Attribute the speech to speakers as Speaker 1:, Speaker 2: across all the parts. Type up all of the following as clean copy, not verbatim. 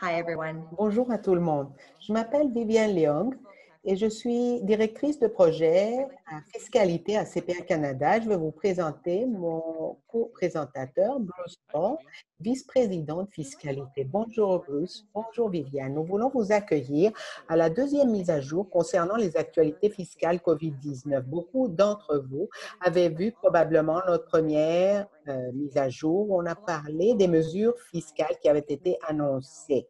Speaker 1: Hi, everyone.
Speaker 2: Bonjour à tout le monde. Je m'appelle Viviane Leong et je suis directrice de projet à fiscalité à CPA Canada. Je vais vous présenter mon co-présentateur, Bruce Paul, vice-président de fiscalité. Bonjour Bruce, bonjour Viviane. Nous voulons vous accueillir à la deuxième mise à jour concernant les actualités fiscales COVID-19. Beaucoup d'entre vous avaient vu probablement notre première mise à jour où on a parlé des mesures fiscales qui avaient été annoncées.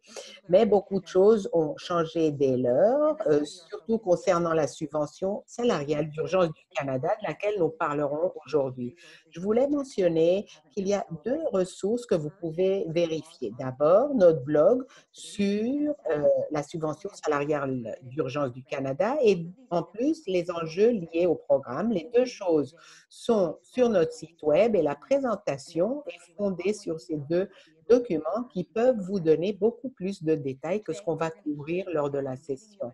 Speaker 2: Mais beaucoup de choses ont changé dès lors, surtout concernant la subvention salariale d'urgence du Canada, de laquelle nous parlerons aujourd'hui. Je voulais mentionner qu'il y a deux ressources que vous pouvez vérifier. D'abord, notre blog sur la subvention salariale d'urgence du Canada et en plus les enjeux liés au programme. Les deux choses sont sur notre site web et la présentation est fondée sur ces deux documents qui peuvent vous donner beaucoup plus de détails que ce qu'on va couvrir lors de la session.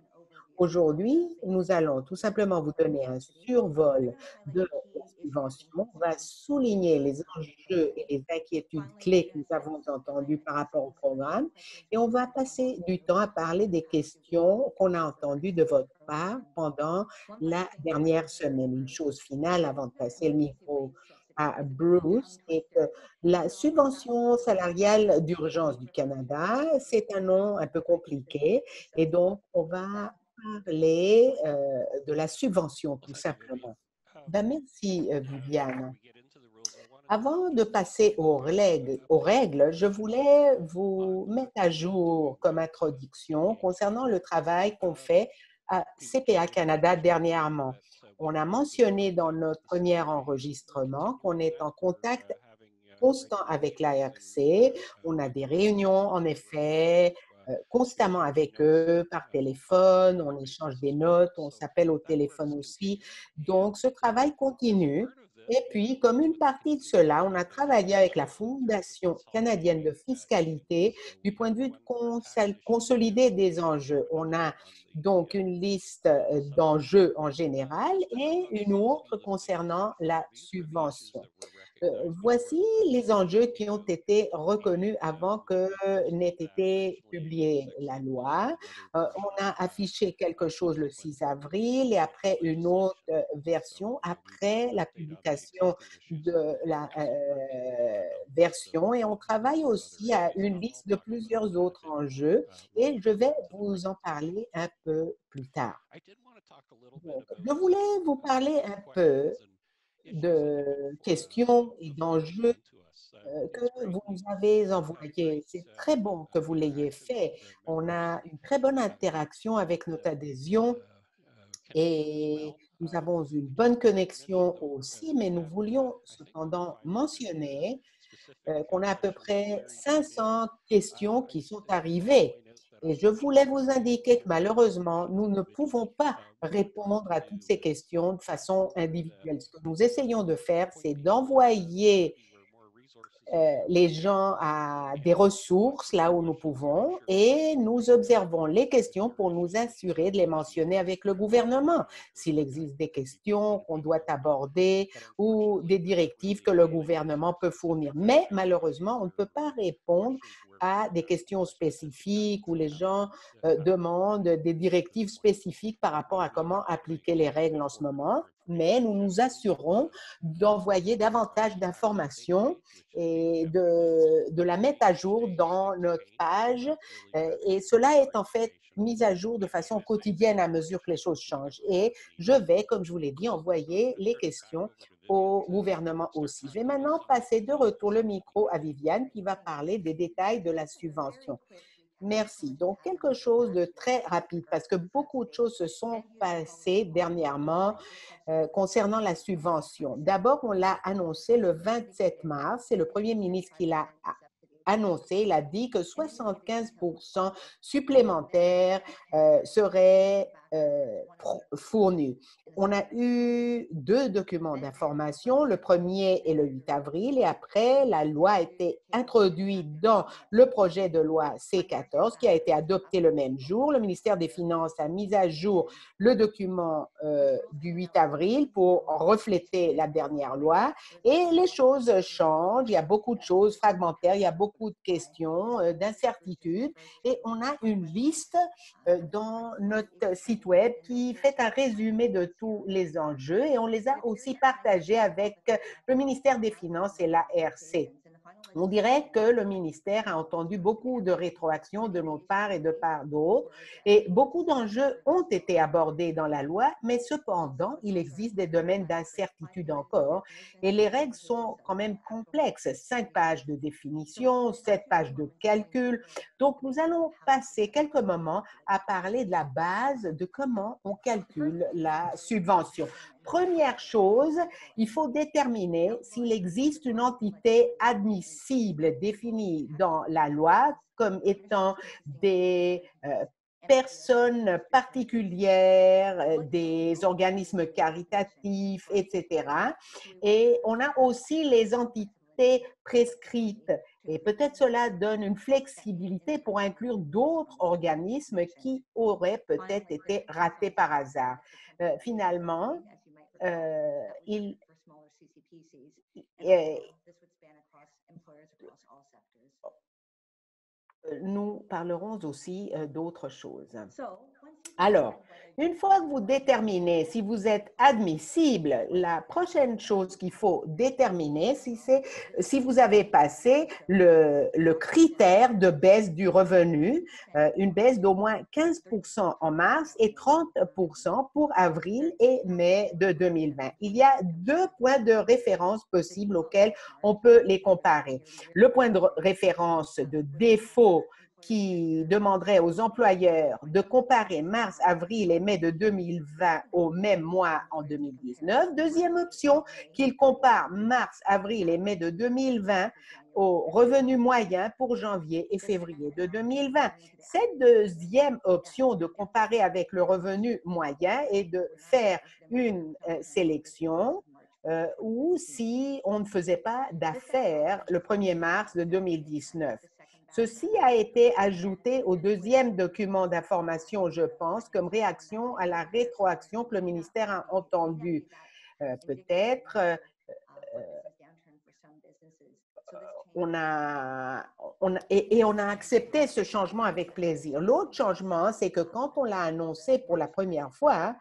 Speaker 2: Aujourd'hui, nous allons tout simplement vous donner un survol de la subvention. On va souligner les enjeux et les inquiétudes clés que nous avons entendues par rapport au programme et on va passer du temps à parler des questions qu'on a entendues de votre part pendant la dernière semaine. Une chose finale avant de passer le micro à Bruce est que la subvention salariale d'urgence du Canada, c'est un nom un peu compliqué et donc on va parler de la subvention tout simplement. Ben, merci Viviane. Avant de passer aux règles, je voulais vous mettre à jour comme introduction concernant le travail qu'on fait à CPA Canada dernièrement. On a mentionné dans notre premier enregistrement qu'on est en contact constant avec l'ARC. On a des réunions, en effet, constamment avec eux par téléphone, on échange des notes, on s'appelle au téléphone aussi. Donc, ce travail continue. Et puis, comme une partie de cela, on a travaillé avec la Fondation canadienne de fiscalité du point de vue de consolider des enjeux. On a donc une liste d'enjeux en général et une autre concernant la subvention. Voici les enjeux qui ont été reconnus avant que n'ait été publiée la loi. On a affiché quelque chose le 6 avril et après une autre version après la publication de la version et on travaille aussi à une liste de plusieurs autres enjeux et je vais vous en parler un peu plus tard. Donc, je voulais vous parler un peu de questions et d'enjeux que vous nous avez envoyés. C'est très bon que vous l'ayez fait. On a une très bonne interaction avec notre adhésion et nous avons une bonne connexion aussi, mais nous voulions cependant mentionner qu'on a à peu près 500 questions qui sont arrivées. Et je voulais vous indiquer que malheureusement, nous ne pouvons pas répondre à toutes ces questions de façon individuelle. Ce que nous essayons de faire, c'est d'envoyer les gens à des ressources là où nous pouvons et nous observons les questions pour nous assurer de les mentionner avec le gouvernement. S'il existe des questions qu'on doit aborder ou des directives que le gouvernement peut fournir. Mais malheureusement, on ne peut pas répondre à des questions spécifiques où les gens demandent des directives spécifiques par rapport à comment appliquer les règles en ce moment. Mais nous nous assurons d'envoyer davantage d'informations et de la mettre à jour dans notre page. Et cela est en fait mis à jour de façon quotidienne à mesure que les choses changent. Et je vais, comme je vous l'ai dit, envoyer les questions au gouvernement aussi. Je vais maintenant passer de retour le micro à Viviane qui va parler des détails de la subvention. Merci. Donc, quelque chose de très rapide parce que beaucoup de choses se sont passées dernièrement concernant la subvention. D'abord, on l'a annoncé le 27 mars. C'est le premier ministre qui l'a annoncé. Il a dit que 75 supplémentaires seraient fournis. On a eu 2 documents d'information. Le premier est le 8 avril et après, la loi a été introduite dans le projet de loi C14 qui a été adopté le même jour. Le ministère des Finances a mis à jour le document du 8 avril pour refléter la dernière loi et les choses changent. Il y a beaucoup de choses fragmentaires, il y a beaucoup de questions, d'incertitudes et on a une liste dans notre site web qui fait un résumé de tous les enjeux et on les a aussi partagés avec le ministère des Finances et l'ARC. On dirait que le ministère a entendu beaucoup de rétroactions de notre part et de part d'autres et beaucoup d'enjeux ont été abordés dans la loi, mais cependant, il existe des domaines d'incertitude encore et les règles sont quand même complexes. 5 pages de définition, 7 pages de calcul. Donc, nous allons passer quelques moments à parler de la base de comment on calcule la subvention. Première chose, il faut déterminer s'il existe une entité admissible définie dans la loi comme étant des personnes particulières, des organismes caritatifs, etc. Et on a aussi les entités prescrites. Et peut-être cela donne une flexibilité pour inclure d'autres organismes qui auraient peut-être été ratés par hasard. Finalement, il, nous parlerons aussi d'autres choses. Alors, une fois que vous déterminez si vous êtes admissible, la prochaine chose qu'il faut déterminer, c'est si vous avez passé le critère de baisse du revenu, une baisse d'au moins 15% en mars et 30% pour avril et mai de 2020. Il y a 2 points de référence possibles auxquels on peut les comparer. Le point de référence de défaut qui demanderait aux employeurs de comparer mars, avril et mai de 2020 au même mois en 2019. Deuxième option, qu'ils comparent mars, avril et mai de 2020 au revenu moyen pour janvier et février de 2020. Cette deuxième option de comparer avec le revenu moyen est de faire une sélection ou si on ne faisait pas d'affaires le 1er mars de 2019. Ceci a été ajouté au deuxième document d'information, je pense, comme réaction à la rétroaction que le ministère a entendue. Peut-être on a accepté ce changement avec plaisir. L'autre changement, c'est que quand on l'a annoncé pour la première fois,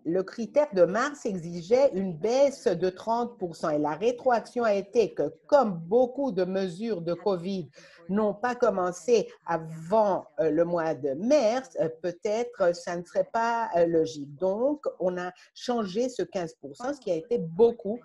Speaker 2: le critère de mars exigeait une baisse de 30% et la rétroaction a été que, comme beaucoup de mesures de COVID n'ont pas commencé avant le mois de mars, peut-être ça ne serait pas logique. Donc, on a changé ce 15%, ce qui a été beaucoup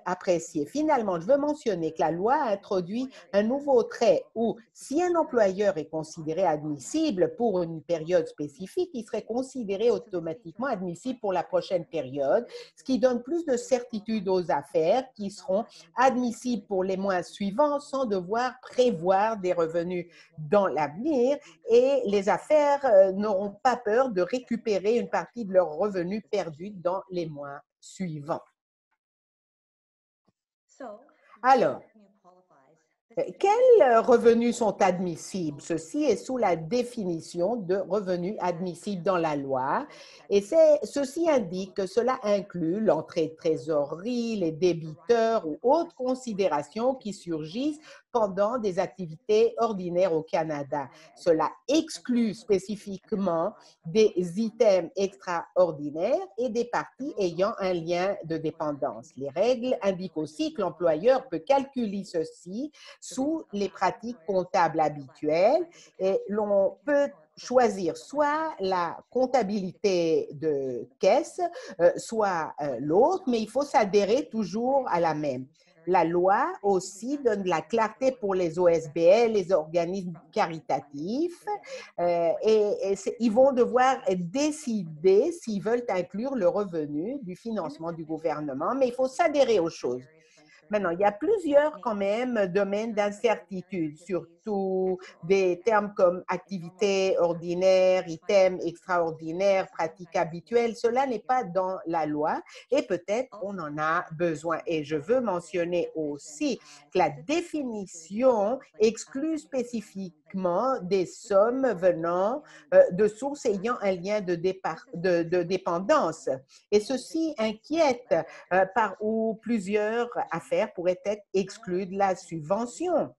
Speaker 2: apprécié. Finalement, je veux mentionner que la loi a introduit un nouveau trait où si un employeur est considéré admissible pour une période spécifique, il serait considéré automatiquement admissible pour la prochaine période, ce qui donne plus de certitude aux affaires qui seront admissibles pour les mois suivants sans devoir prévoir des revenus dans l'avenir et les affaires n'auront pas peur de récupérer une partie de leurs revenus perdus dans les mois suivants. Alors, quels revenus sont admissibles? Ceci est sous la définition de revenus admissibles dans la loi et ceci indique que cela inclut l'entrée de trésorerie, les débiteurs ou autres considérations qui surgissent pendant des activités ordinaires au Canada. Cela exclut spécifiquement des items extraordinaires et des parties ayant un lien de dépendance. Les règles indiquent aussi que l'employeur peut calculer ceci sous les pratiques comptables habituelles et l'on peut choisir soit la comptabilité de caisse, soit l'autre, mais il faut s'adhérer toujours à la même. La loi aussi donne de la clarté pour les OSBL, les organismes caritatifs, et ils vont devoir décider s'ils veulent inclure le revenu du financement du gouvernement, mais il faut s'adhérer aux choses. Maintenant, il y a plusieurs quand même domaines d'incertitude, surtout des termes comme activité ordinaire, item extraordinaire, pratique habituelle. Cela n'est pas dans la loi et peut-être on en a besoin. Et je veux mentionner aussi que la définition exclut spécifiquement des sommes venant de sources ayant un lien de dépendance. Et ceci inquiète par où plusieurs affaires pourraient être exclues de la subvention.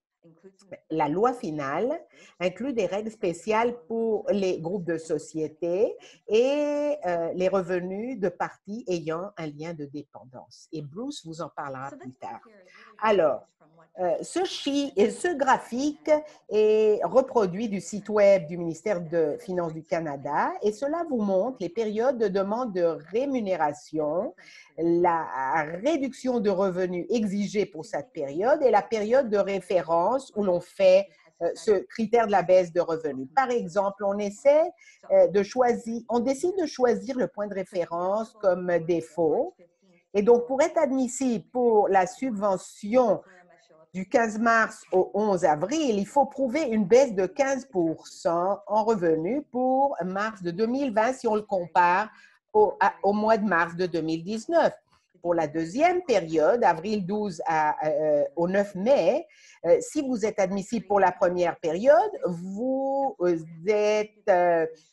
Speaker 2: La loi finale inclut des règles spéciales pour les groupes de sociétés et les revenus de parties ayant un lien de dépendance. Et Bruce vous en parlera plus tard. Alors, ce graphique est reproduit du site web du ministère des Finances du Canada et cela vous montre les périodes de demande de rémunération, la réduction de revenus exigée pour cette période et la période de référence où l'on fait ce critère de la baisse de revenus. Par exemple, on décide de choisir le point de référence comme défaut. Et donc, pour être admissible pour la subvention du 15 mars au 11 avril, il faut prouver une baisse de 15% en revenus pour mars de 2020 si on le compare au mois de mars de 2019. Pour la deuxième période, avril 12 au 9 mai, si vous êtes admissible pour la première période, vous êtes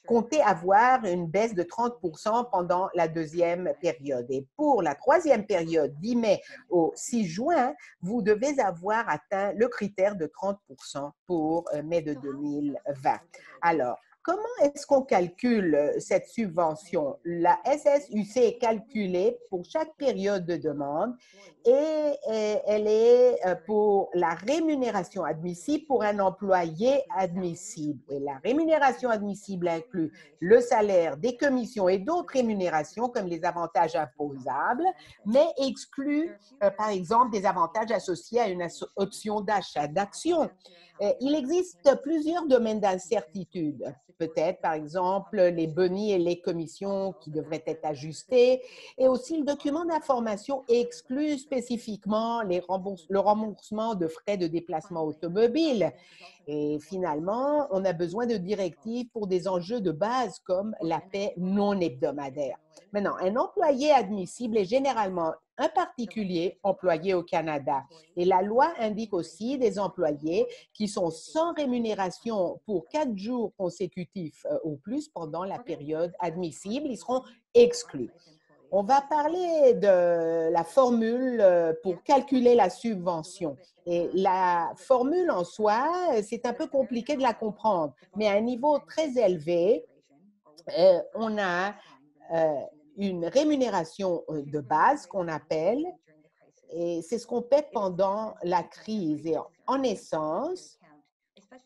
Speaker 2: compté avoir une baisse de 30% pendant la deuxième période. Et pour la troisième période, 10 mai au 6 juin, vous devez avoir atteint le critère de 30% pour mai de 2020. Alors, comment est-ce qu'on calcule cette subvention? La SSUC est calculée pour chaque période de demande et elle est pour la rémunération admissible pour un employé admissible. Et la rémunération admissible inclut le salaire, des commissions et d'autres rémunérations comme les avantages imposables, mais exclut par exemple des avantages associés à une option d'achat d'actions. Il existe plusieurs domaines d'incertitude. Peut-être, par exemple, les bonis et les commissions qui devraient être ajustés. Et aussi, le document d'information exclut spécifiquement le remboursement de frais de déplacement automobile. Et finalement, on a besoin de directives pour des enjeux de base comme la paie non hebdomadaire. Maintenant, un employé admissible est généralement un particulier employé au Canada. Et la loi indique aussi des employés qui sont sans rémunération pour 4 jours consécutifs ou plus pendant la période admissible. Ils seront exclus. On va parler de la formule pour calculer la subvention. Et la formule en soi, c'est un peu compliqué de la comprendre, mais à un niveau très élevé, on a une rémunération de base qu'on appelle, et c'est ce qu'on paie pendant la crise. Et en essence,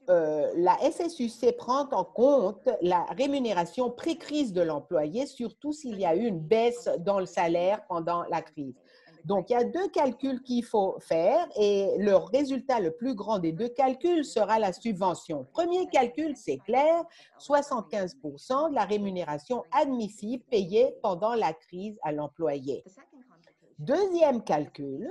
Speaker 2: la SSUC prend en compte la rémunération pré-crise de l'employé, surtout s'il y a eu une baisse dans le salaire pendant la crise. Donc, il y a deux calculs qu'il faut faire et le résultat le plus grand des deux calculs sera la subvention. Premier calcul, c'est clair, 75% de la rémunération admissible payée pendant la crise à l'employé. Deuxième calcul,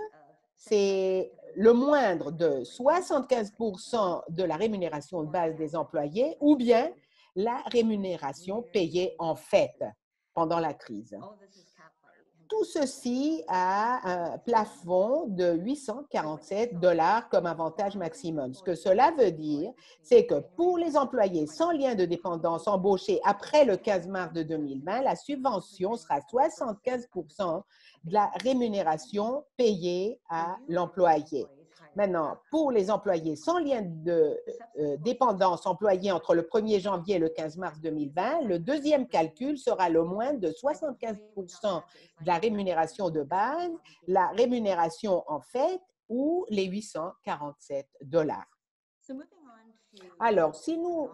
Speaker 2: c'est le moindre de 75% de la rémunération de base des employés ou bien la rémunération payée en fait pendant la crise. Tout ceci a un plafond de 847 $ comme avantage maximum. Ce que cela veut dire, c'est que pour les employés sans lien de dépendance embauchés après le 15 mars de 2020, la subvention sera 75% de la rémunération payée à l'employé. Maintenant, pour les employés sans lien de dépendance employés entre le 1er janvier et le 15 mars 2020, le deuxième calcul sera le moins de 75% de la rémunération de base, la rémunération en fait ou les 847 $. Alors, si nous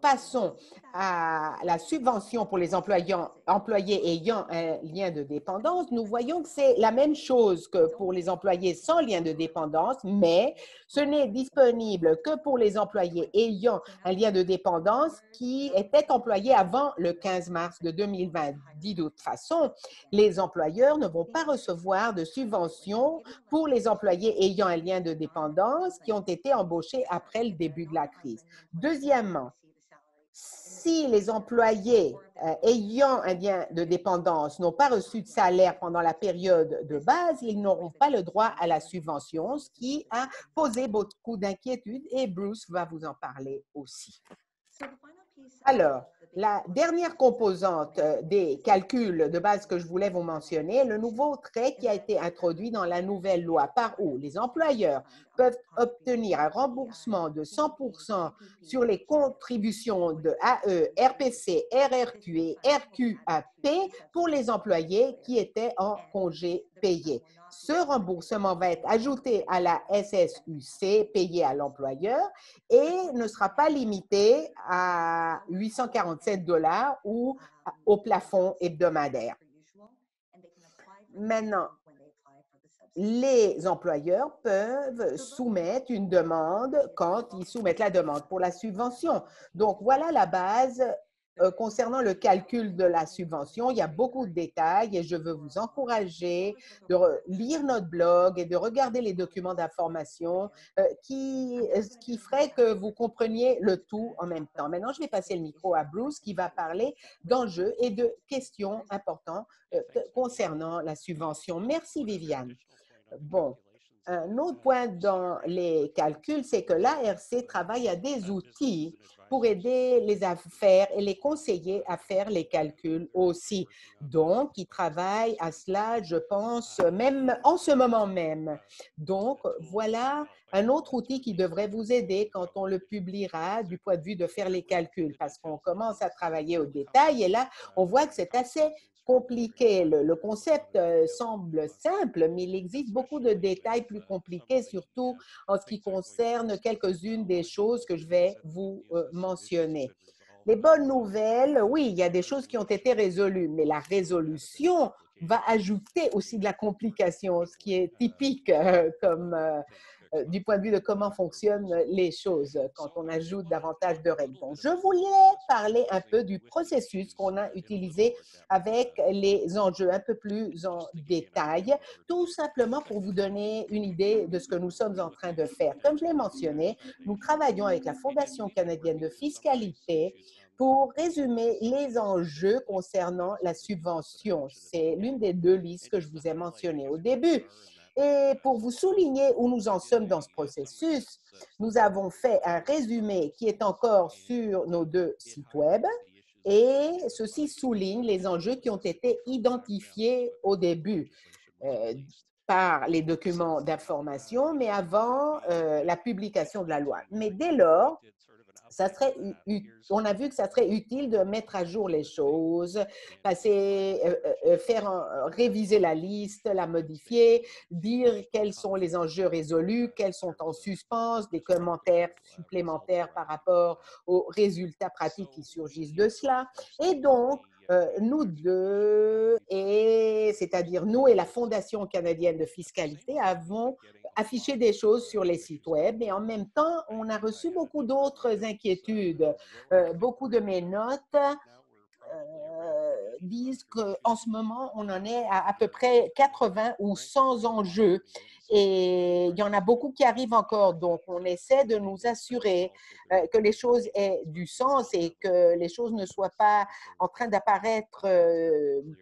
Speaker 2: passons à la subvention pour les employés ayant un lien de dépendance, nous voyons que c'est la même chose que pour les employés sans lien de dépendance, mais ce n'est disponible que pour les employés ayant un lien de dépendance qui étaient employés avant le 15 mars de 2020. Dit d'autre façon, les employeurs ne vont pas recevoir de subvention pour les employés ayant un lien de dépendance qui ont été embauchés après le début de la crise. Deuxièmement, si les employés ayant un lien de dépendance n'ont pas reçu de salaire pendant la période de base, ils n'auront pas le droit à la subvention, ce qui a posé beaucoup d'inquiétudes et Bruce va vous en parler aussi. Alors, la dernière composante des calculs de base que je voulais vous mentionner, le nouveau trait qui a été introduit dans la nouvelle loi par où les employeurs peuvent obtenir un remboursement de 100% sur les contributions de AE, RPC, RRQ et RQAP pour les employés qui étaient en congé payé. Ce remboursement va être ajouté à la SSUC payée à l'employeur et ne sera pas limité à 847 $ ou au plafond hebdomadaire. Maintenant, les employeurs peuvent soumettre une demande quand ils soumettent la demande pour la subvention. Donc, voilà la base concernant le calcul de la subvention. Il y a beaucoup de détails et je veux vous encourager de lire notre blog et de regarder les documents d'information qui ferait que vous compreniez le tout en même temps. Maintenant, je vais passer le micro à Bruce qui va parler d'enjeux et de questions importantes concernant la subvention. Merci, Viviane. Bon, un autre point dans les calculs, c'est que l'ARC travaille à des outils pour aider les affaires et les conseiller à faire les calculs aussi. Donc, ils travaillent à cela, je pense, même en ce moment même. Donc, voilà un autre outil qui devrait vous aider quand on le publiera du point de vue de faire les calculs, parce qu'on commence à travailler au détail et là, on voit que c'est assez compliqué. Le concept semble simple, mais il existe beaucoup de détails plus compliqués, surtout en ce qui concerne quelques-unes des choses que je vais vous mentionner. Les bonnes nouvelles, oui, il y a des choses qui ont été résolues, mais la résolution va ajouter aussi de la complication, ce qui est typique du point de vue de comment fonctionnent les choses quand on ajoute davantage de règles. Donc, je voulais parler un peu du processus qu'on a utilisé avec les enjeux un peu plus en détail, tout simplement pour vous donner une idée de ce que nous sommes en train de faire. Comme je l'ai mentionné, nous travaillons avec la Fondation canadienne de fiscalité pour résumer les enjeux concernant la subvention. C'est l'une des deux listes que je vous ai mentionnées au début. Et pour vous souligner où nous en sommes dans ce processus, nous avons fait un résumé qui est encore sur nos deux sites web et ceci souligne les enjeux qui ont été identifiés au début par les documents d'information, mais avant la publication de la loi. Mais dès lors, on a vu que ça serait utile de mettre à jour les choses, réviser la liste, la modifier, dire quels sont les enjeux résolus, quels sont en suspens, des commentaires supplémentaires par rapport aux résultats pratiques qui surgissent de cela. Et donc, nous deux, c'est-à-dire nous et la Fondation canadienne de fiscalité, avons affiché des choses sur les sites web et en même temps, on a reçu beaucoup d'autres inquiétudes. Beaucoup de mes notes disent qu'en ce moment, on en est à peu près 80 ou 100 enjeux et il y en a beaucoup qui arrivent encore. Donc, on essaie de nous assurer que les choses aient du sens et que les choses ne soient pas en train d'apparaître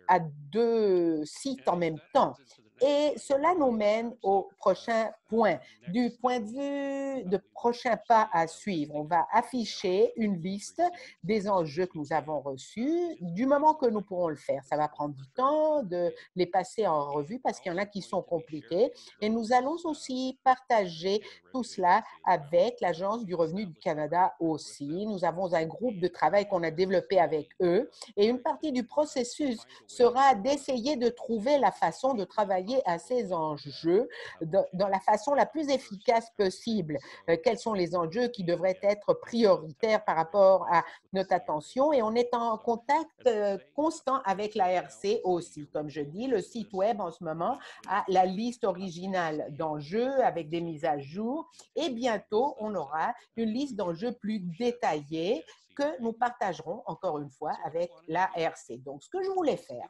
Speaker 2: à deux sites en même temps. Et cela nous mène au prochain point. Du point de vue de prochains pas à suivre, on va afficher une liste des enjeux que nous avons reçus du moment que nous pourrons le faire. Ça va prendre du temps de les passer en revue parce qu'il y en a qui sont compliqués et nous allons aussi partager tout cela avec l'Agence du revenu du Canada aussi. Nous avons un groupe de travail qu'on a développé avec eux et une partie du processus sera d'essayer de trouver la façon de travailler à ces enjeux dans la façon la plus efficace possible. Quels sont les enjeux qui devraient être prioritaires par rapport à notre attention et on est en contact constant avec l'ARC aussi. Comme je dis, le site web en ce moment a la liste originale d'enjeux avec des mises à jour et bientôt on aura une liste d'enjeux plus détaillée que nous partagerons encore une fois avec l'ARC. Donc, ce que je voulais faire,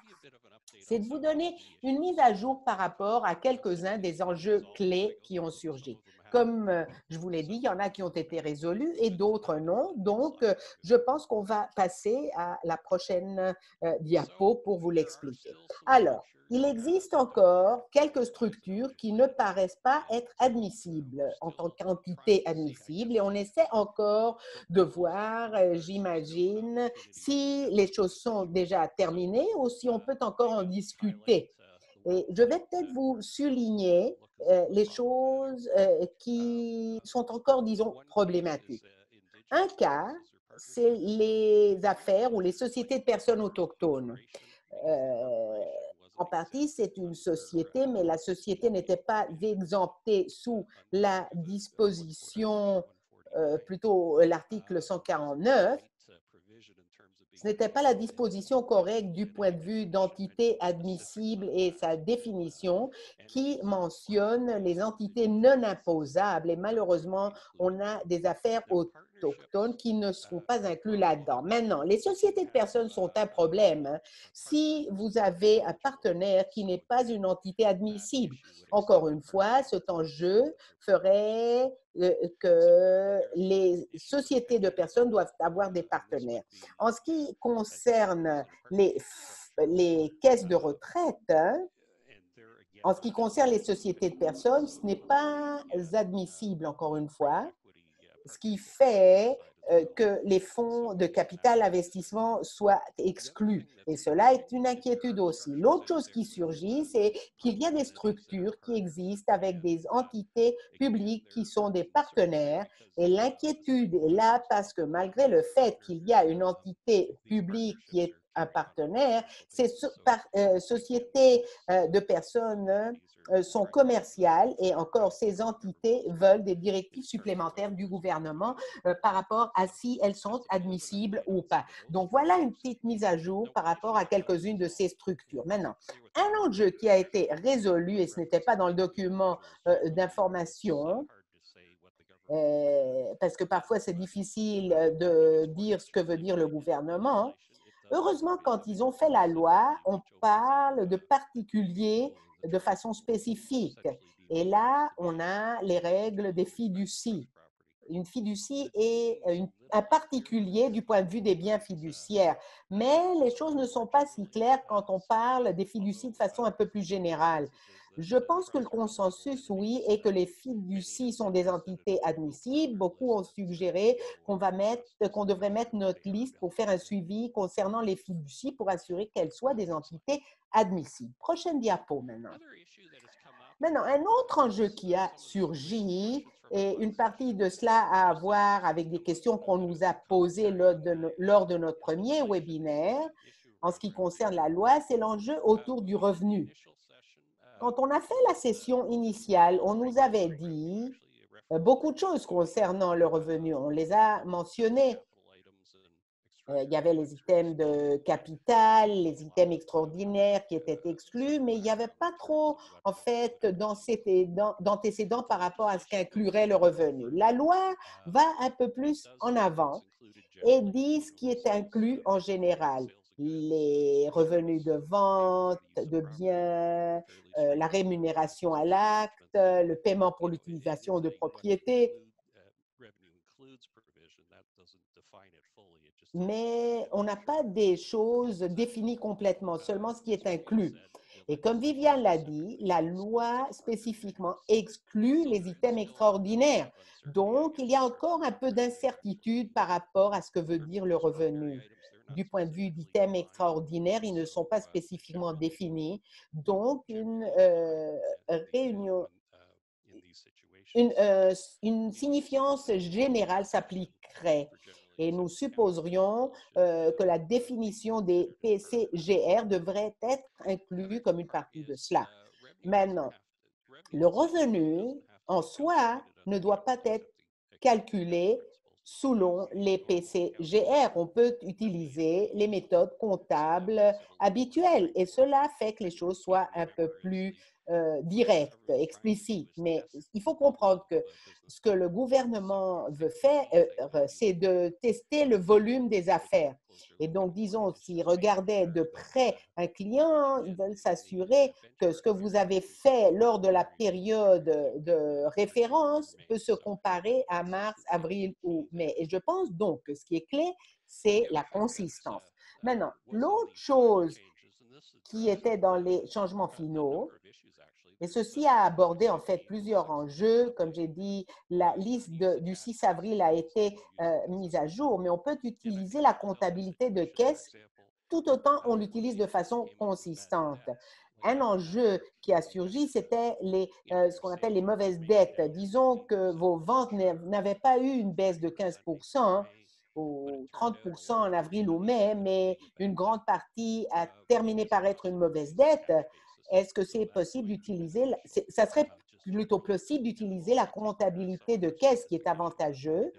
Speaker 2: c'est de vous donner une mise à jour par rapport à quelques-uns des enjeux clés qui ont surgi. Comme je vous l'ai dit, il y en a qui ont été résolus et d'autres non. Donc, je pense qu'on va passer à la prochaine diapo pour vous l'expliquer. Alors, il existe encore quelques structures qui ne paraissent pas être admissibles en tant qu'entité admissible et on essaie encore de voir, j'imagine, si les choses sont déjà terminées ou si on peut encore en discuter. Et je vais peut-être vous souligner les choses qui sont encore, disons, problématiques. Un cas, c'est les affaires ou les sociétés de personnes autochtones. Euh, En partie, c'est une société, mais la société n'était pas exemptée sous la disposition, plutôt l'article 149. Ce n'était pas la disposition correcte du point de vue d'entité admissible et sa définition qui mentionne les entités non imposables. Et malheureusement, on a des affaires autochtones qui ne seront pas inclus là-dedans. Maintenant, les sociétés de personnes sont un problème si vous avez un partenaire qui n'est pas une entité admissible. Encore une fois, cet enjeu ferait que les sociétés de personnes doivent avoir des partenaires. En ce qui concerne les caisses de retraite, hein, en ce qui concerne les sociétés de personnes, ce n'est pas admissible, encore une fois, ce qui fait que les fonds de capital investissement soient exclus. Et cela est une inquiétude aussi. L'autre chose qui surgit, c'est qu'il y a des structures qui existent avec des entités publiques qui sont des partenaires. Et l'inquiétude est là parce que malgré le fait qu'il y a une entité publique qui est un partenaire, ces sociétés de personnes sont commerciales et encore ces entités veulent des directives supplémentaires du gouvernement par rapport à si elles sont admissibles ou pas. Donc, voilà une petite mise à jour par rapport à quelques-unes de ces structures. Maintenant, un enjeu qui a été résolu, et ce n'était pas dans le document d'information, parce que parfois c'est difficile de dire ce que veut dire le gouvernement. Heureusement, quand ils ont fait la loi, on parle de particuliers de façon spécifique. Et là, on a les règles des fiducies. Une fiducie est un particulier du point de vue des biens fiduciaires. Mais les choses ne sont pas si claires quand on parle des fiducies de façon un peu plus générale. Je pense que le consensus, oui, est que les fiducies sont des entités admissibles. Beaucoup ont suggéré qu'on devrait mettre notre liste pour faire un suivi concernant les fiducies pour assurer qu'elles soient des entités admissibles. Prochaine diapo maintenant. Maintenant, un autre enjeu qui a surgi, et une partie de cela a à voir avec des questions qu'on nous a posées lors de notre premier webinaire, en ce qui concerne la loi, c'est l'enjeu autour du revenu. Quand on a fait la session initiale, on nous avait dit beaucoup de choses concernant le revenu. On les a mentionnées. Il y avait les items de capital, les items extraordinaires qui étaient exclus, mais il n'y avait pas trop, en fait, d'antécédents par rapport à ce qu'inclurait le revenu. La loi va un peu plus en avant et dit ce qui est inclus en général. Les revenus de vente de biens, la rémunération à l'acte, le paiement pour l'utilisation de propriété. Mais on n'a pas des choses définies complètement, seulement ce qui est inclus. Et comme Viviane l'a dit, la loi spécifiquement exclut les items extraordinaires. Donc, il y a encore un peu d'incertitude par rapport à ce que veut dire le revenu. Du point de vue d'items extraordinaires, ils ne sont pas spécifiquement définis. Donc, une réunion une signifiance générale s'appliquerait. Et nous supposerions que la définition des PCGR devrait être inclue comme une partie de cela. Maintenant, le revenu en soi ne doit pas être calculé selon les PCGR. On peut utiliser les méthodes comptables habituelles et cela fait que les choses soient un peu plus directes, explicites. Mais il faut comprendre que ce que le gouvernement veut faire, c'est de tester le volume des affaires. Et donc, disons, s'ils regardaient de près un client, ils veulent s'assurer que ce que vous avez fait lors de la période de référence peut se comparer à mars, avril ou mai. Et je pense donc que ce qui est clé, c'est la consistance. Maintenant, l'autre chose qui était dans les changements finaux, et ceci a abordé en fait plusieurs enjeux. Comme j'ai dit, la liste du 6 avril a été mise à jour, mais on peut utiliser la comptabilité de caisse tout autant on l'utilise de façon consistante. Un enjeu qui a surgi, c'était ce qu'on appelle les mauvaises dettes. Disons que vos ventes n'avaient pas eu une baisse de 15 ou 30 en avril ou mai, mais une grande partie a terminé par être une mauvaise dette. Est-ce que c'est possible d'utiliser, ça serait plutôt possible d'utiliser la comptabilité de caisse qui est avantageux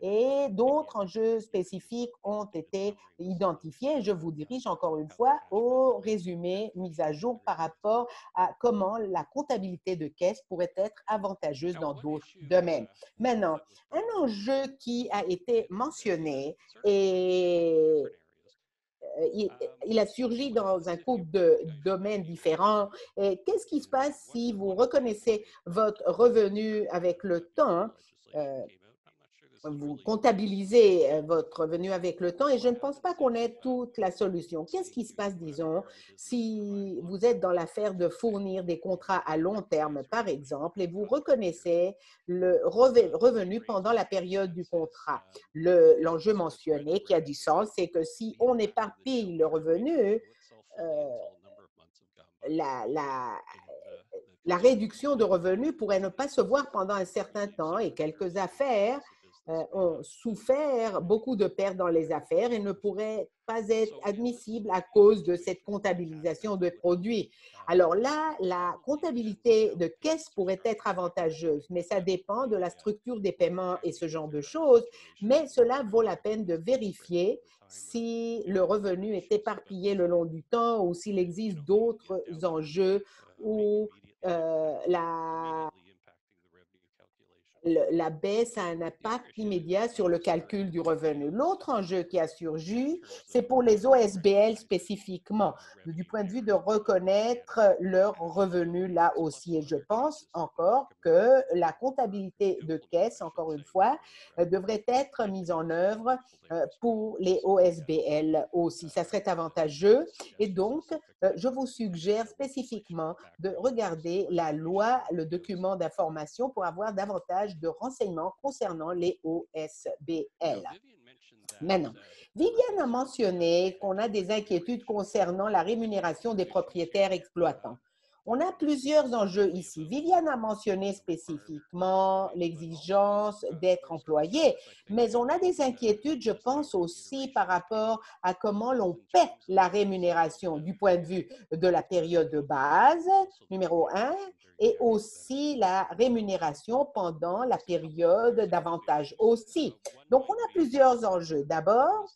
Speaker 2: et d'autres enjeux spécifiques ont été identifiés. Je vous dirige encore une fois au résumé mis à jour par rapport à comment la comptabilité de caisse pourrait être avantageuse dans d'autres domaines. Maintenant, un enjeu qui a été mentionné et il a surgi dans un couple de domaines différents. Qu'est-ce qui se passe si vous reconnaissez votre revenu avec le temps? Vous comptabilisez votre revenu avec le temps et je ne pense pas qu'on ait toute la solution. Qu'est-ce qui se passe, disons, si vous êtes dans l'affaire de fournir des contrats à long terme, par exemple, et vous reconnaissez le revenu pendant la période du contrat? L'enjeu mentionné qui a du sens, c'est que si on éparpille le revenu, euh, la, la, la réduction de revenus pourrait ne pas se voir pendant un certain temps et quelques affaires ont souffert beaucoup de pertes dans les affaires et ne pourraient pas être admissibles à cause de cette comptabilisation de produits. Alors là, la comptabilité de caisse pourrait être avantageuse, mais ça dépend de la structure des paiements et ce genre de choses. Mais cela vaut la peine de vérifier si le revenu est éparpillé le long du temps ou s'il existe d'autres enjeux ou la baisse a un impact immédiat sur le calcul du revenu. L'autre enjeu qui a surgi, c'est pour les OSBL spécifiquement, du point de vue de reconnaître leurs revenus là aussi. Et je pense encore que la comptabilité de caisse, encore une fois, devrait être mise en œuvre pour les OSBL aussi. Ça serait avantageux. Et donc, je vous suggère spécifiquement de regarder la loi, le document d'information pour avoir davantage de renseignements concernant les OSBL. Maintenant, Viviane a mentionné qu'on a des inquiétudes concernant la rémunération des propriétaires exploitants. On a plusieurs enjeux ici. Viviane a mentionné spécifiquement l'exigence d'être employé, mais on a des inquiétudes, je pense aussi par rapport à comment l'on paie la rémunération du point de vue de la période de base, numéro 1, et aussi la rémunération pendant la période d'avantage aussi. Donc, on a plusieurs enjeux. D'abord,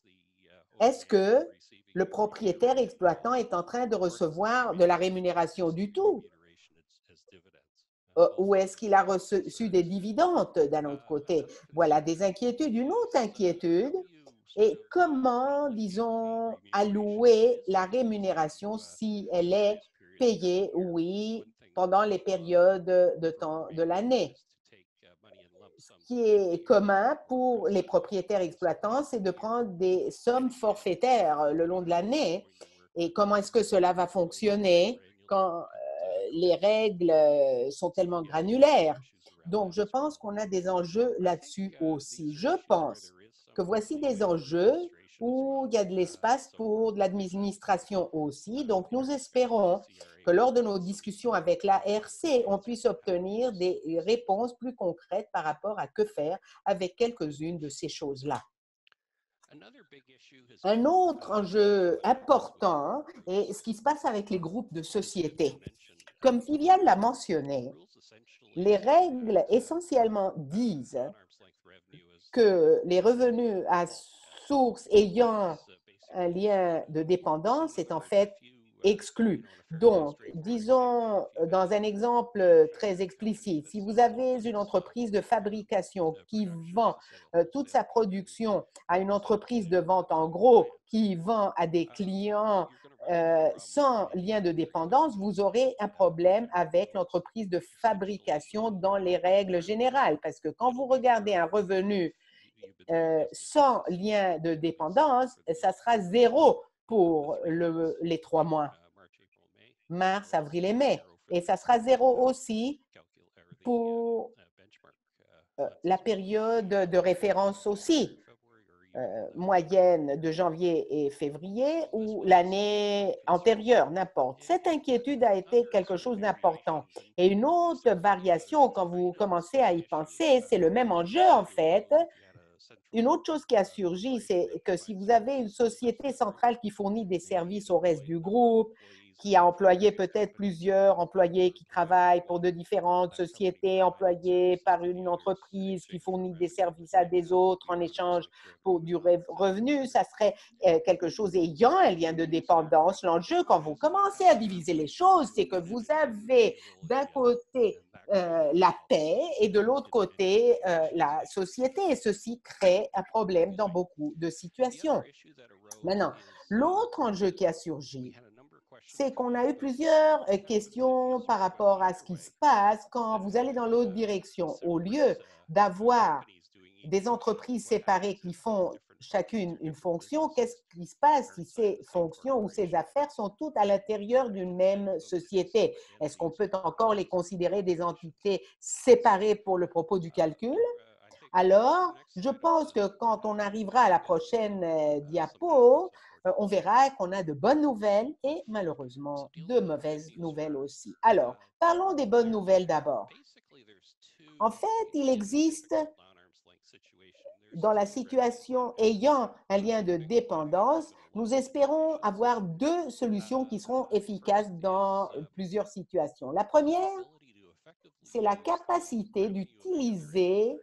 Speaker 2: est-ce que le propriétaire exploitant est en train de recevoir de la rémunération du tout? Ou est-ce qu'il a reçu des dividendes d'un autre côté? Voilà des inquiétudes. Une autre inquiétude est comment, disons, allouer la rémunération si elle est payée, oui, pendant les périodes de temps de l'année. Ce qui est commun pour les propriétaires exploitants, c'est de prendre des sommes forfaitaires le long de l'année. Et comment est-ce que cela va fonctionner quand les règles sont tellement granulaires? Donc, je pense qu'on a des enjeux là-dessus aussi. Je pense que voici des enjeux où il y a de l'espace pour de l'administration aussi. Donc, nous espérons que lors de nos discussions avec l'ARC, on puisse obtenir des réponses plus concrètes par rapport à que faire avec quelques-unes de ces choses-là. Un autre enjeu important est ce qui se passe avec les groupes de société. Comme Viviane l'a mentionné, les règles essentiellement disent que les revenus à source ayant un lien de dépendance est en fait exclu. Donc, disons dans un exemple très explicite, si vous avez une entreprise de fabrication qui vend toute sa production à une entreprise de vente en gros qui vend à des clients sans lien de dépendance, vous aurez un problème avec l'entreprise de fabrication dans les règles générales. Parce que quand vous regardez un revenu sans lien de dépendance, ça sera zéro pour les 3 mois, mars, avril et mai. Et ça sera zéro aussi pour la période de référence aussi, moyenne de janvier et février ou l'année antérieure, n'importe. Cette inquiétude a été quelque chose d'important. Et une autre variation, quand vous commencez à y penser, c'est le même enjeu en fait. Une autre chose qui a surgi, c'est que si vous avez une société centrale qui fournit des services au reste du groupe, qui a employé peut-être plusieurs employés qui travaillent pour de différentes sociétés, employés par une entreprise qui fournit des services à des autres en échange pour du revenu, ça serait quelque chose ayant un lien de dépendance. L'enjeu, quand vous commencez à diviser les choses, c'est que vous avez d'un côté la paix et de l'autre côté la société. Et ceci crée un problème dans beaucoup de situations. Maintenant, l'autre enjeu qui a surgi, c'est qu'on a eu plusieurs questions par rapport à ce qui se passe quand vous allez dans l'autre direction. Au lieu d'avoir des entreprises séparées qui font chacune une fonction, qu'est-ce qui se passe si ces fonctions ou ces affaires sont toutes à l'intérieur d'une même société? Est-ce qu'on peut encore les considérer des entités séparées pour le propos du calcul? Alors, je pense que quand on arrivera à la prochaine diapo, on verra qu'on a de bonnes nouvelles et malheureusement de mauvaises nouvelles aussi. Alors, parlons des bonnes nouvelles d'abord. En fait, il existe dans la situation ayant un lien de dépendance, nous espérons avoir deux solutions qui seront efficaces dans plusieurs situations. La première, c'est la capacité d'utiliser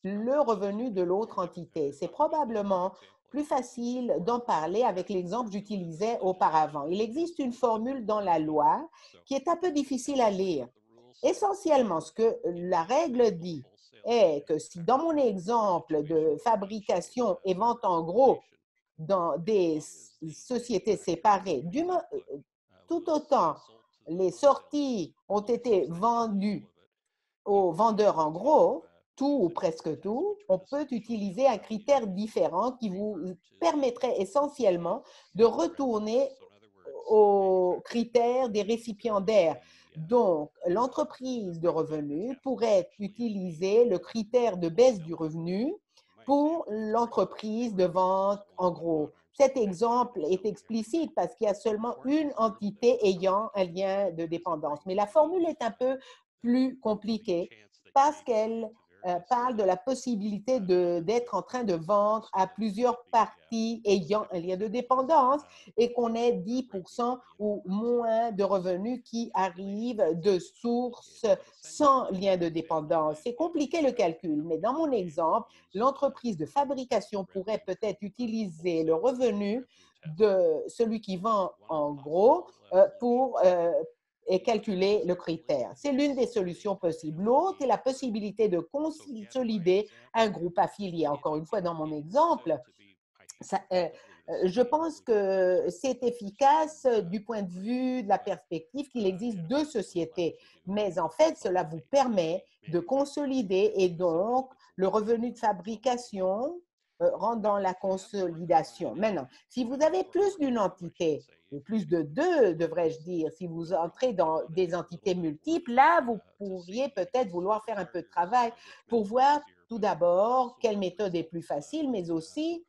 Speaker 2: le revenu de l'autre entité. C'est probablement plus facile d'en parler avec l'exemple que j'utilisais auparavant. Il existe une formule dans la loi qui est un peu difficile à lire. Essentiellement, ce que la règle dit est que si dans mon exemple de fabrication et vente en gros dans des sociétés séparées, tout autant les sorties ont été vendues aux vendeurs en gros, tout ou presque tout, on peut utiliser un critère différent qui vous permettrait essentiellement de retourner aux critères des récipiendaires. Donc, l'entreprise de revenus pourrait utiliser le critère de baisse du revenu pour l'entreprise de vente en gros. Cet exemple est explicite parce qu'il y a seulement une entité ayant un lien de dépendance. Mais la formule est un peu plus compliquée parce qu'elle parle de la possibilité d'être en train de vendre à plusieurs parties ayant un lien de dépendance et qu'on ait 10% ou moins de revenus qui arrivent de sources sans lien de dépendance. C'est compliqué le calcul, mais dans mon exemple, l'entreprise de fabrication pourrait peut-être utiliser le revenu de celui qui vend en gros pour et calculer le critère. C'est l'une des solutions possibles. L'autre est la possibilité de consolider un groupe affilié. Encore une fois, dans mon exemple, je pense que c'est efficace du point de vue de la perspective qu'il existe deux sociétés, mais en fait, cela vous permet de consolider et donc le revenu de fabrication rentre dans la consolidation. Maintenant, si vous avez plus d'une entité, ou plus de deux, devrais-je dire, si vous entrez dans des entités multiples, là, vous pourriez peut-être vouloir faire un peu de travail pour voir tout d'abord quelle méthode est plus facile, mais aussi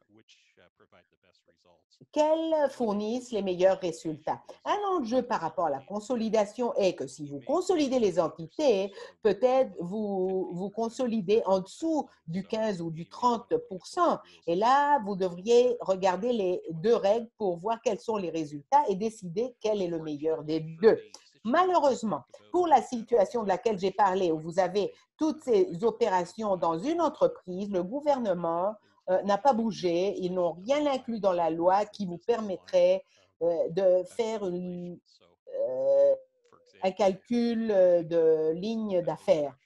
Speaker 2: quelles fournissent les meilleurs résultats. Un enjeu par rapport à la consolidation est que si vous consolidez les entités, peut-être vous consolidez en dessous du 15 ou du 30%. Et là, vous devriez regarder les deux règles pour voir quels sont les résultats et décider quel est le meilleur des deux. Malheureusement, pour la situation de laquelle j'ai parlé, où vous avez toutes ces opérations dans une entreprise, le gouvernement n'a pas bougé. Ils n'ont rien inclus dans la loi qui vous permettrait de faire un calcul de ligne d'affaires.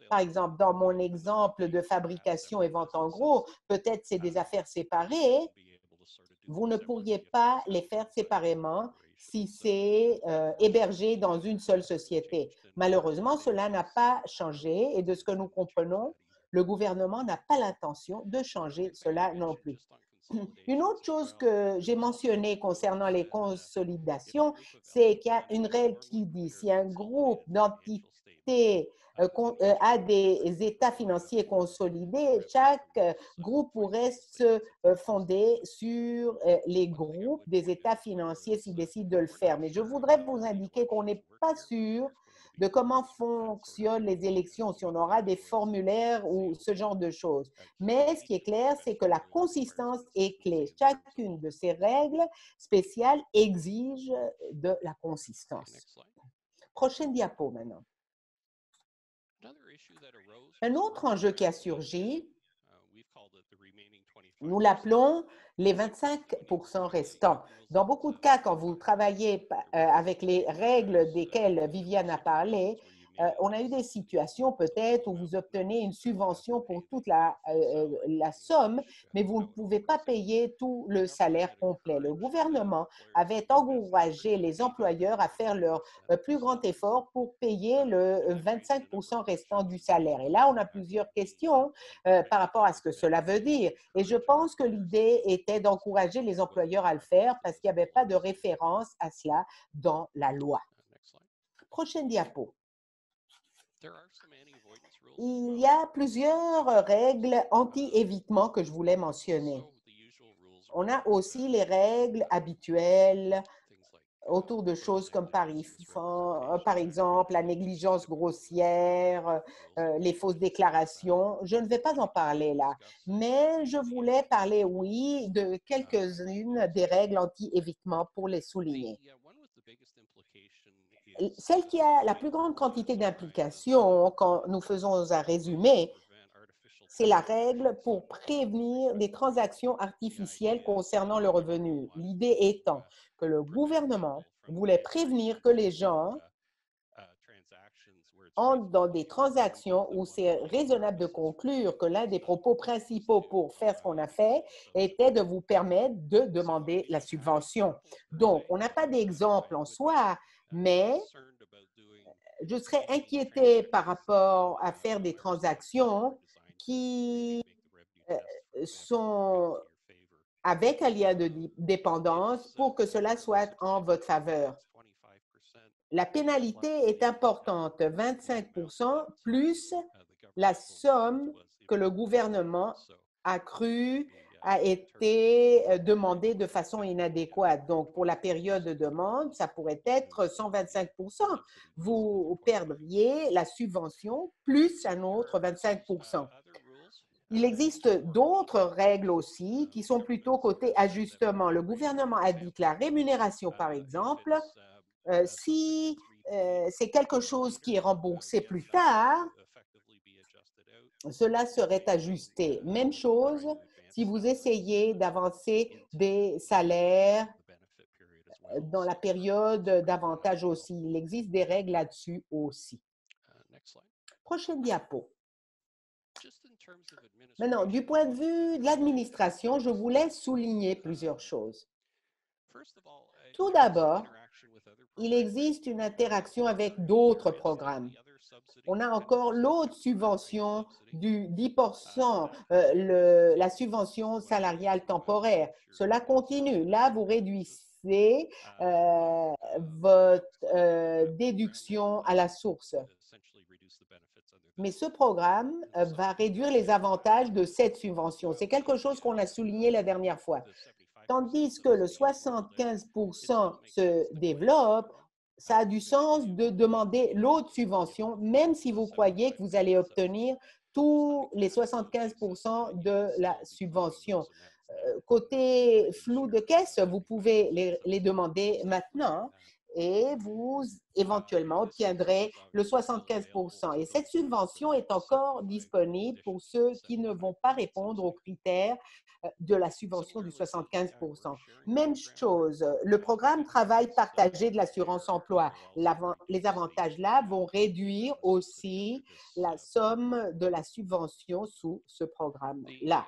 Speaker 2: Par exemple, dans mon exemple de fabrication et vente en gros, peut-être c'est des affaires séparées. Vous ne pourriez pas les faire séparément si c'est hébergé dans une seule société. Malheureusement, cela n'a pas changé et de ce que nous comprenons, le gouvernement n'a pas l'intention de changer cela non plus. Une autre chose que j'ai mentionnée concernant les consolidations, c'est qu'il y a une règle qui dit si un groupe d'entités a des états financiers consolidés, chaque groupe pourrait se fonder sur les groupes des états financiers s'il décide de le faire. Mais je voudrais vous indiquer qu'on n'est pas sûr de comment fonctionnent les élections, si on aura des formulaires ou ce genre de choses. Mais ce qui est clair, c'est que la consistance est clé. Chacune de ces règles spéciales exige de la consistance. Prochaine diapo maintenant. Un autre enjeu qui a surgi, nous l'appelons les 25% restants. Dans beaucoup de cas, quand vous travaillez avec les règles desquelles Viviane a parlé, on a eu des situations peut-être où vous obtenez une subvention pour toute la somme, mais vous ne pouvez pas payer tout le salaire complet. Le gouvernement avait encouragé les employeurs à faire leur plus grand effort pour payer le 25% restant du salaire. Et là, on a plusieurs questions par rapport à ce que cela veut dire. Et je pense que l'idée était d'encourager les employeurs à le faire parce qu'il n'y avait pas de référence à cela dans la loi. Prochaine diapo. Il y a plusieurs règles anti-évitement que je voulais mentionner. On a aussi les règles habituelles autour de choses comme par exemple la négligence grossière, les fausses déclarations. Je ne vais pas en parler là, mais je voulais parler, oui, de quelques-unes des règles anti-évitement pour les souligner. Celle qui a la plus grande quantité d'implications quand nous faisons un résumé, c'est la règle pour prévenir des transactions artificielles concernant le revenu. L'idée étant que le gouvernement voulait prévenir que les gens entrent dans des transactions où c'est raisonnable de conclure que l'un des propos principaux pour faire ce qu'on a fait était de vous permettre de demander la subvention. Donc, on n'a pas d'exemple en soi, mais je serais inquiétée par rapport à faire des transactions qui sont avec un lien de dépendance pour que cela soit en votre faveur. La pénalité est importante, 25% plus la somme que le gouvernement a cru a été demandée de façon inadéquate. Donc, pour la période de demande, ça pourrait être 125%. Vous perdriez la subvention plus un autre 25%. Il existe d'autres règles aussi qui sont plutôt côté ajustement. Le gouvernement a dit que la rémunération, par exemple, si c'est quelque chose qui est remboursé plus tard, cela serait ajusté. Même chose si vous essayez d'avancer des salaires dans la période d'avantage aussi. Il existe des règles là-dessus aussi. Prochaine diapo. Maintenant, du point de vue de l'administration, je voulais souligner plusieurs choses. Tout d'abord, il existe une interaction avec d'autres programmes. On a encore l'autre subvention du 10%, la subvention salariale temporaire. Cela continue. Là, vous réduisez votre déduction à la source. Mais ce programme va réduire les avantages de cette subvention. C'est quelque chose qu'on a souligné la dernière fois. tandis que le 75% se développe, ça a du sens de demander l'autre subvention, même si vous croyez que vous allez obtenir tous les 75% de la subvention. Côté flou de caisse, vous pouvez les demander maintenant et vous éventuellement obtiendrez le 75%. Et cette subvention est encore disponible pour ceux qui ne vont pas répondre aux critères de la subvention du 75%. Même chose, le programme travail partagé de l'assurance emploi. Les avantages là vont réduire aussi la somme de la subvention sous ce programme-là.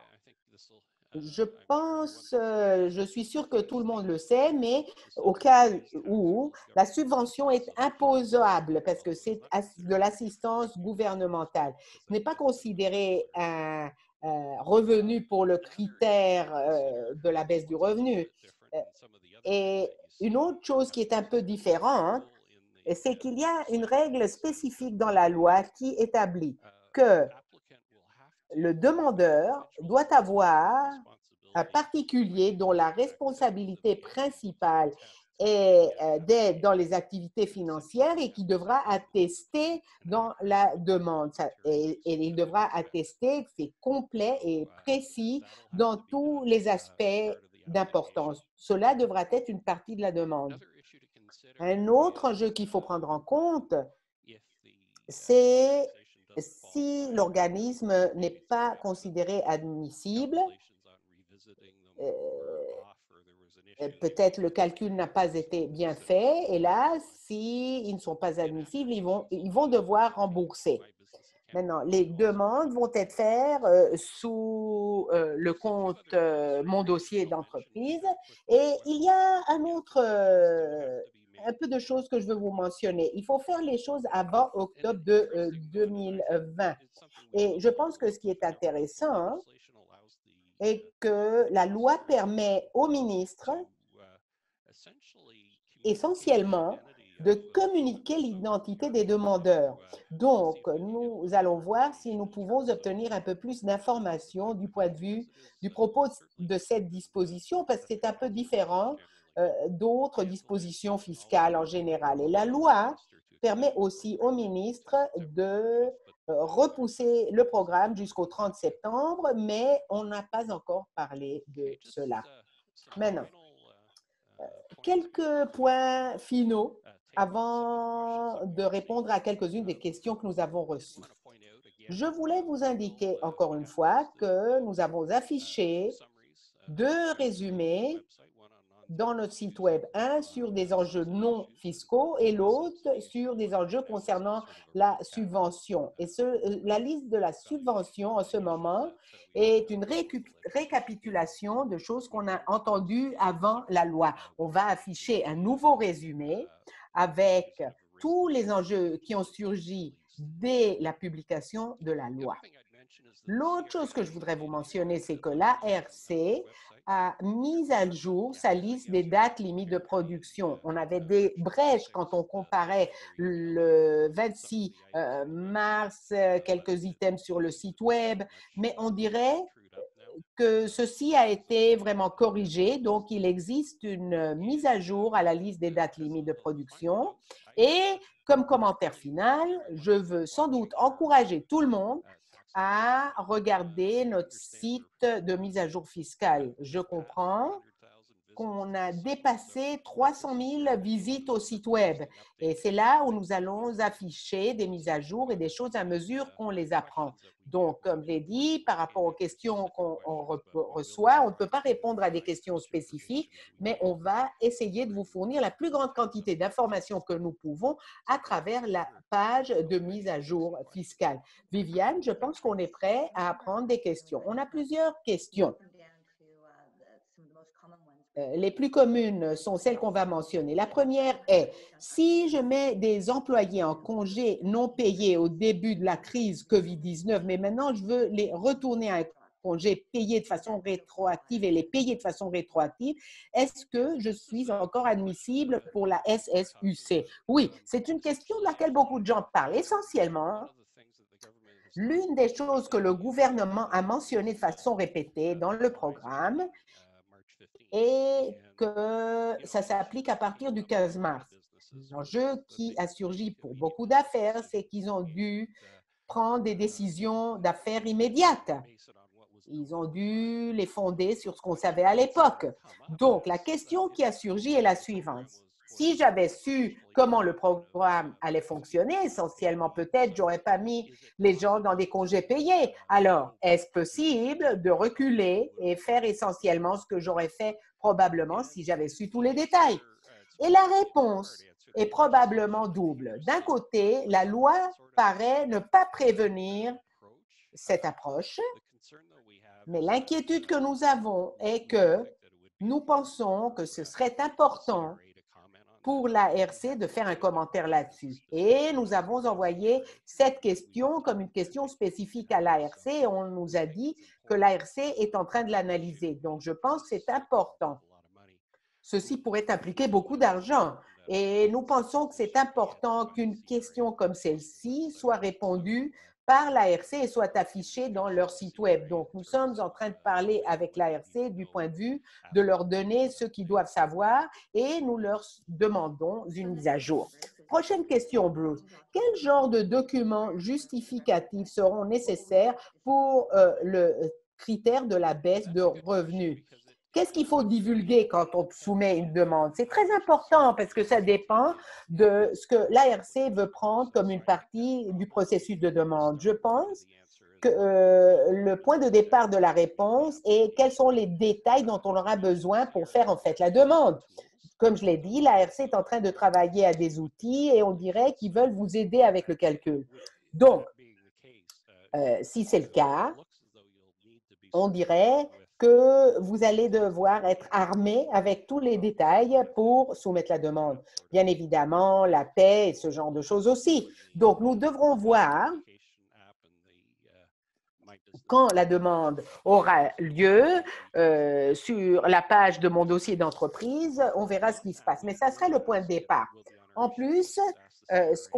Speaker 2: Je pense, je suis sûre que tout le monde le sait, mais au cas où la subvention est imposable parce que c'est de l'assistance gouvernementale, ce n'est pas considéré un revenu pour le critère de la baisse du revenu. Et une autre chose qui est un peu différente, c'est qu'il y a une règle spécifique dans la loi qui établit que le demandeur doit avoir un particulier dont la responsabilité principale est d'aide dans les activités financières et qui devra attester dans la demande. Et il devra attester que c'est complet et précis dans tous les aspects d'importance. Cela devra être une partie de la demande. Un autre enjeu qu'il faut prendre en compte, c'est si l'organisme n'est pas considéré admissible, peut-être le calcul n'a pas été bien fait, et là, s'ils ne sont pas admissibles, ils vont devoir rembourser. Maintenant, les demandes vont être faites sous le compte Mon dossier d'entreprise. Et il y a un peu de choses que je veux vous mentionner. Il faut faire les choses avant octobre de 2020. Et je pense que ce qui est intéressant est que la loi permet au ministre essentiellement de communiquer l'identité des demandeurs. Donc, nous allons voir si nous pouvons obtenir un peu plus d'informations du point de vue du propos de cette disposition, parce que c'est un peu différent d'autres dispositions fiscales en général. Et la loi permet aussi au ministre de repousser le programme jusqu'au 30 septembre, mais on n'a pas encore parlé de cela. Maintenant, quelques points finaux avant de répondre à quelques-unes des questions que nous avons reçues. Je voulais vous indiquer encore une fois que nous avons affiché deux résumés dans notre site web, un sur des enjeux non fiscaux et l'autre sur des enjeux concernant la subvention. Et la liste de la subvention en ce moment est une récapitulation de choses qu'on a entendues avant la loi. On va afficher un nouveau résumé avec tous les enjeux qui ont surgi dès la publication de la loi. L'autre chose que je voudrais vous mentionner, c'est que l'ARC a mis à jour sa liste des dates limites de production. On avait des brèches quand on comparait le 26 mars, quelques items sur le site web, mais on dirait que ceci a été vraiment corrigé. Donc, il existe une mise à jour à la liste des dates limites de production. Et comme commentaire final, je veux sans doute encourager tout le monde à regarder notre site de mise à jour fiscale. Je comprends qu'on a dépassé 300 000 visites au site web. Et c'est là où nous allons afficher des mises à jour et des choses à mesure qu'on les apprend. Donc, comme je l'ai dit, par rapport aux questions qu'on reçoit, on ne peut pas répondre à des questions spécifiques, mais on va essayer de vous fournir la plus grande quantité d'informations que nous pouvons à travers la page de mise à jour fiscale. Viviane, je pense qu'on est prêt à prendre des questions. On a plusieurs questions. Les plus communes sont celles qu'on va mentionner. La première est, si je mets des employés en congé non payé au début de la crise COVID-19, mais maintenant je veux les retourner à un congé payé de façon rétroactive et les payer de façon rétroactive, est-ce que je suis encore admissible pour la SSUC? Oui, c'est une question de laquelle beaucoup de gens parlent. Essentiellement, l'une des choses que le gouvernement a mentionné de façon répétée dans le programme et que ça s'applique à partir du 15 mars. L'enjeu qui a surgi pour beaucoup d'affaires, c'est qu'ils ont dû prendre des décisions d'affaires immédiates. Ils ont dû les fonder sur ce qu'on savait à l'époque. Donc, la question qui a surgi est la suivante. Si j'avais su comment le programme allait fonctionner, essentiellement peut-être, j'aurais pas mis les gens dans des congés payés. Alors, est-ce possible de reculer et faire essentiellement ce que j'aurais fait probablement si j'avais su tous les détails? Et la réponse est probablement double. D'un côté, la loi paraît ne pas prévenir cette approche, mais l'inquiétude que nous avons est que nous pensons que ce serait important pour l'ARC de faire un commentaire là-dessus. Et nous avons envoyé cette question comme une question spécifique à l'ARC et on nous a dit que l'ARC est en train de l'analyser. Donc, je pense que c'est important. Ceci pourrait impliquer beaucoup d'argent et nous pensons que c'est important qu'une question comme celle-ci soit répondue par l'ARC et soit affichée dans leur site web. Donc, nous sommes en train de parler avec l'ARC du point de vue de leur donner ce qu'ils doivent savoir et nous leur demandons une mise à jour. Prochaine question, Bruce. Quel genre de documents justificatifs seront nécessaires pour le critère de la baisse de revenus? Qu'est-ce qu'il faut divulguer quand on soumet une demande? C'est très important parce que ça dépend de ce que l'ARC veut prendre comme une partie du processus de demande. Je pense que le point de départ de la réponse est quels sont les détails dont on aura besoin pour faire en fait la demande. Comme je l'ai dit, l'ARC est en train de travailler à des outils et on dirait qu'ils veulent vous aider avec le calcul. Donc, si c'est le cas, on dirait que vous allez devoir être armé avec tous les détails pour soumettre la demande. Bien évidemment, la paie et ce genre de choses aussi. Donc, nous devrons voir quand la demande aura lieu sur la page de mon dossier d'entreprise, on verra ce qui se passe. Mais ça serait le point de départ. En plus, ce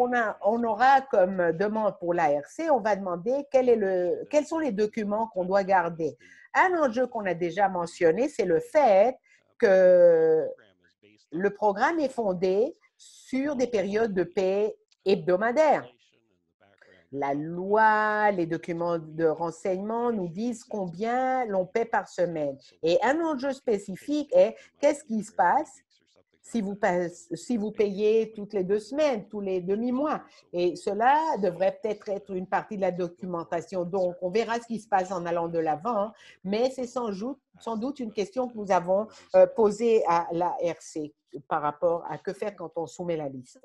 Speaker 2: on aura comme demande pour l'ARC, on va demander quels sont les documents qu'on doit garder. Un enjeu qu'on a déjà mentionné, c'est le fait que le programme est fondé sur des périodes de paie hebdomadaires. La loi, les documents de renseignement nous disent combien l'on paie par semaine. Et un enjeu spécifique est qu'est-ce qui se passe si vous payez toutes les 2 semaines, tous les demi-mois. Et cela devrait peut-être être une partie de la documentation. Donc, on verra ce qui se passe en allant de l'avant, mais c'est sans doute une question que nous avons posée à la RC par rapport à que faire quand on soumet la liste.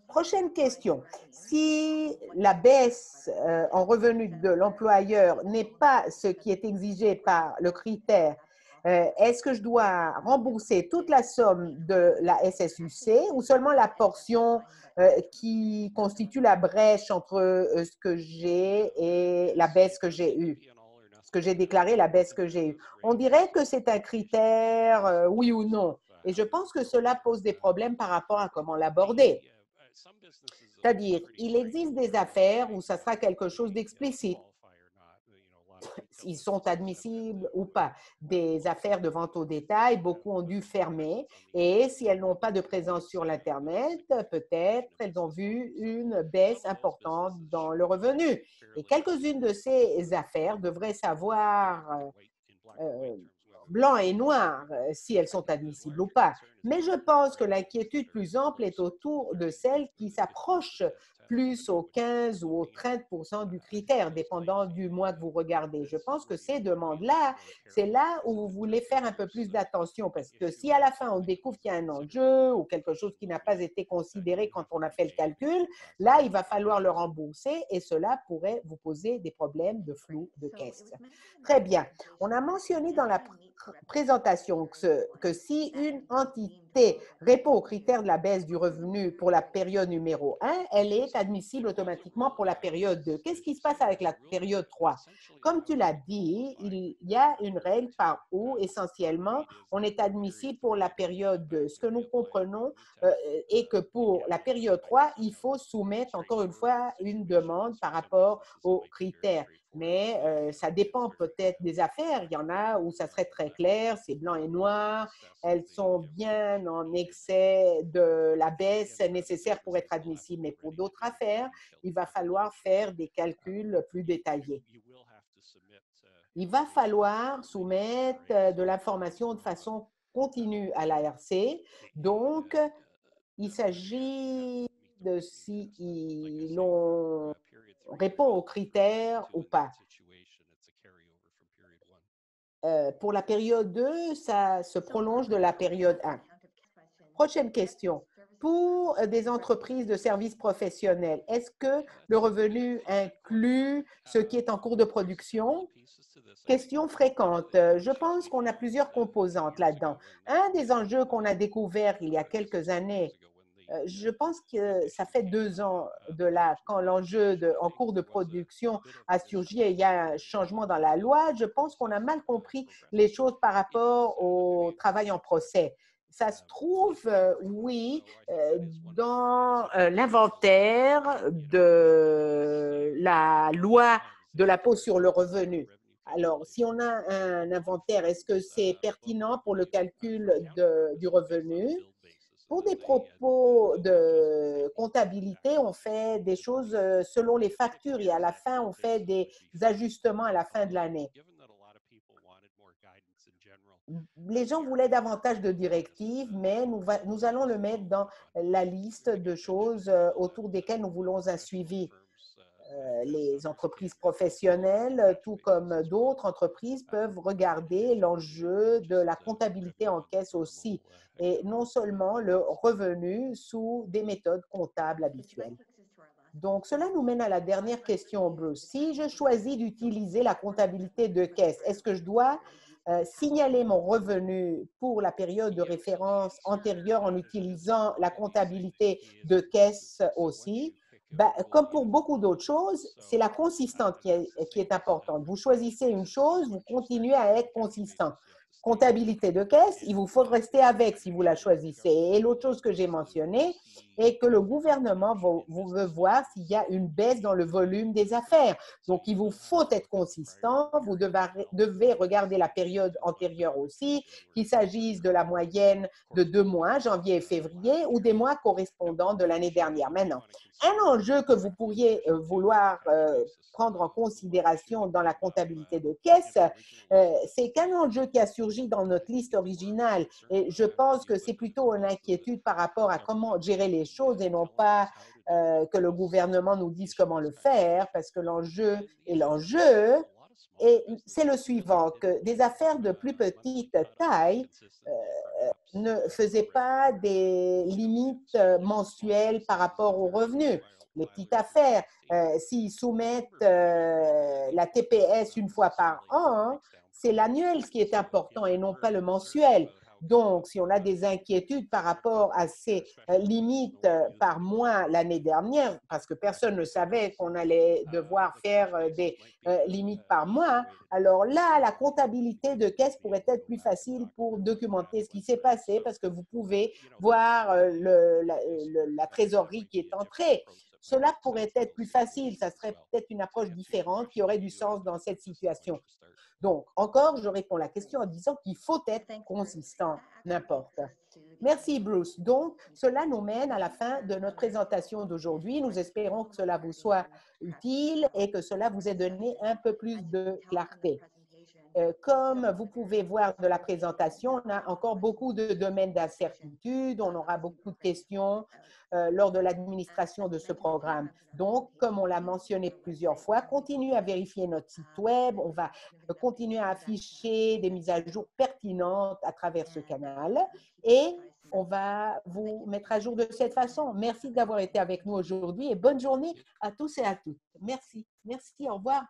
Speaker 2: Prochaine question. Si la baisse en revenu de l'employeur n'est pas ce qui est exigé par le critère, est-ce que je dois rembourser toute la somme de la SSUC ou seulement la portion qui constitue la brèche entre ce que j'ai et la baisse que j'ai eue? Ce que j'ai déclaré, la baisse que j'ai eue. On dirait que c'est un critère oui ou non. Et je pense que cela pose des problèmes par rapport à comment l'aborder. C'est-à-dire, il existe des affaires où ça sera quelque chose d'explicite. Ils sont admissibles ou pas. Des affaires de vente au détail, beaucoup ont dû fermer et si elles n'ont pas de présence sur l'Internet, peut-être elles ont vu une baisse importante dans le revenu. Et quelques-unes de ces affaires devraient savoir blanc et noir si elles sont admissibles ou pas. Mais je pense que l'inquiétude plus ample est autour de celles qui s'approchent plus au 15 ou au 30% du critère, dépendant du mois que vous regardez. Je pense que ces demandes-là, c'est là où vous voulez faire un peu plus d'attention, parce que si à la fin on découvre qu'il y a un enjeu ou quelque chose qui n'a pas été considéré quand on a fait le calcul, là, il va falloir le rembourser et cela pourrait vous poser des problèmes de flou de caisse. Très bien. On a mentionné dans la présentation que si une entité répond aux critères de la baisse du revenu pour la période numéro 1, elle est admissible automatiquement pour la période 2. Qu'est-ce qui se passe avec la période 3? Comme tu l'as dit, il y a une règle par où, essentiellement, on est admissible pour la période 2. Ce que nous comprenons est que pour la période 3, il faut soumettre encore une fois une demande par rapport aux critères. mais ça dépend peut-être des affaires. Il y en a où ça serait très clair, c'est blanc et noir, elles sont bien en excès de la baisse nécessaire pour être admissibles. Mais pour d'autres affaires, il va falloir faire des calculs plus détaillés. Il va falloir soumettre de l'information de façon continue à l'ARC. Donc, il s'agit de si l'on répond aux critères ou pas. Pour la période 2, ça se prolonge de la période 1. Prochaine question. Pour des entreprises de services professionnels, est-ce que le revenu inclut ce qui est en cours de production? Question fréquente. Je pense qu'on a plusieurs composantes là-dedans. Un des enjeux qu'on a découvert il y a quelques années, je pense que ça fait 2 ans de là, quand l'enjeu en cours de production a surgi et il y a un changement dans la loi, je pense qu'on a mal compris les choses par rapport au travail en procès. Ça se trouve, oui, dans l'inventaire de la loi de l'impôt sur le revenu. Alors, si on a un inventaire, est-ce que c'est pertinent pour le calcul du revenu? Pour des propos de comptabilité, on fait des choses selon les factures et à la fin, on fait des ajustements à la fin de l'année. Les gens voulaient davantage de directives, mais nous allons le mettre dans la liste de choses autour desquelles nous voulons un suivi. Les entreprises professionnelles, tout comme d'autres entreprises, peuvent regarder l'enjeu de la comptabilité en caisse aussi, et non seulement le revenu sous des méthodes comptables habituelles. Donc, cela nous mène à la dernière question, Bruce. Si je choisis d'utiliser la comptabilité de caisse, est-ce que je dois signaler mon revenu pour la période de référence antérieure en utilisant la comptabilité de caisse aussi? Ben, comme pour beaucoup d'autres choses, c'est la consistance qui est importante. Vous choisissez une chose, vous continuez à être consistant. Comptabilité de caisse, il vous faut rester avec si vous la choisissez. Et l'autre chose que j'ai mentionnée est que le gouvernement veut voir s'il y a une baisse dans le volume des affaires. Donc, il vous faut être consistant. Vous devez regarder la période antérieure aussi, qu'il s'agisse de la moyenne de 2 mois, janvier et février, ou des mois correspondants de l'année dernière. Maintenant, un enjeu que vous pourriez vouloir prendre en considération dans la comptabilité de caisse, c'est qu'un enjeu qui a surgi dans notre liste originale, et je pense que c'est plutôt une inquiétude par rapport à comment gérer les choses et non pas que le gouvernement nous dise comment le faire, parce que l'enjeu est l'enjeu. Et c'est le suivant, que des affaires de plus petite taille ne faisaient pas des limites mensuelles par rapport aux revenus. Les petites affaires, s'ils soumettent la TPS une fois par an, c'est l'annuel qui est important et non pas le mensuel. Donc, si on a des inquiétudes par rapport à ces limites par mois l'année dernière, parce que personne ne savait qu'on allait devoir faire des limites par mois, alors là, la comptabilité de caisse pourrait être plus facile pour documenter ce qui s'est passé parce que vous pouvez voir la trésorerie qui est entrée. Cela pourrait être plus facile, ça serait peut-être une approche différente qui aurait du sens dans cette situation. Donc, encore, je réponds à la question en disant qu'il faut être consistant, n'importe. Merci, Bruce. Donc, cela nous mène à la fin de notre présentation d'aujourd'hui. Nous espérons que cela vous soit utile et que cela vous ait donné un peu plus de clarté. Comme vous pouvez voir de la présentation, on a encore beaucoup de domaines d'incertitude. On aura beaucoup de questions lors de l'administration de ce programme. Donc, comme on l'a mentionné plusieurs fois, continuez à vérifier notre site web. On va continuer à afficher des mises à jour pertinentes à travers ce canal et on va vous mettre à jour de cette façon. Merci d'avoir été avec nous aujourd'hui et bonne journée à tous et à toutes. Merci. Merci. Au revoir.